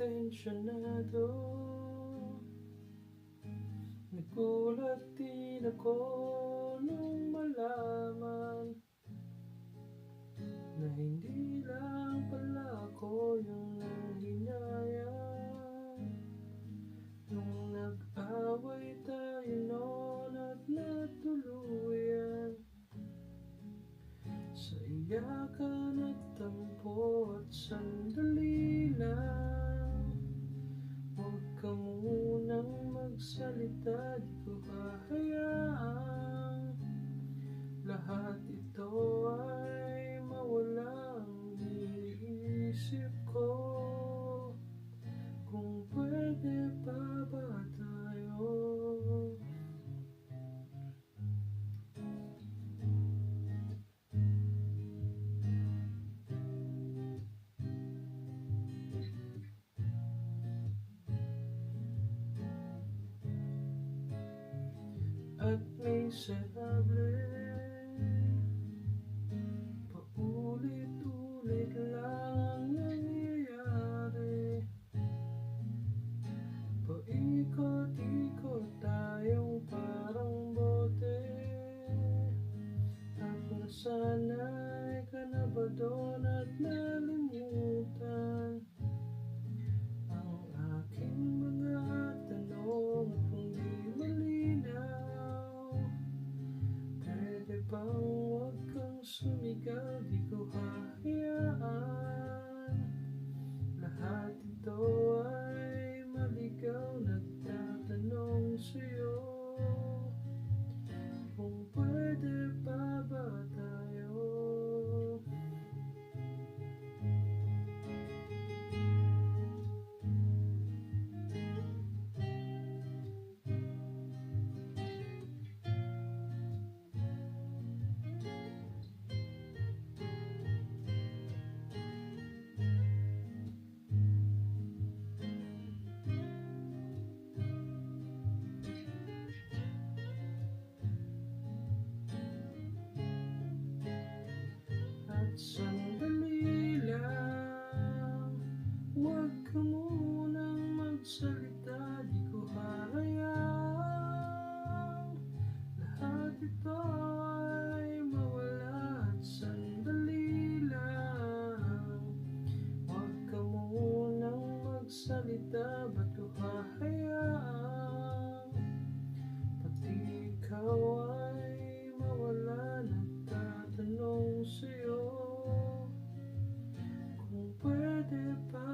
intensyonado. Nagulat din ako nung malaman na hindi lang pala ako yung nanghinayang. Nung nag-away tayo noon at natuluyan sa iyakan at tampo at sandali lang. Huwag ka munang magsalita, di ko hahayaang lahat ito ay mawalang iniisip ko. Kung pwede pa ba tayo? At miserable, paulit-ulit lang ang nangyayari. Paikot-ikot tayong parang bote. At nasanay ka na ba doon at nalimutan ang aking mga tanong at kung di malinaw? Pwede bang huwag kang sumigaw, di ko hahayaan lahat ito ay maligaw. Nagtatanong sa'yo kung pwede pa ba tayo? Sandali lang, huwag ka munang magsalita, di ko hahayaang lahat ito ay mawala. At sandali lang, huwag ka munang magsalita, ba't ko hahayaang pati ikaw ay mawala? Nagtatanong sa'yo kung pwede pa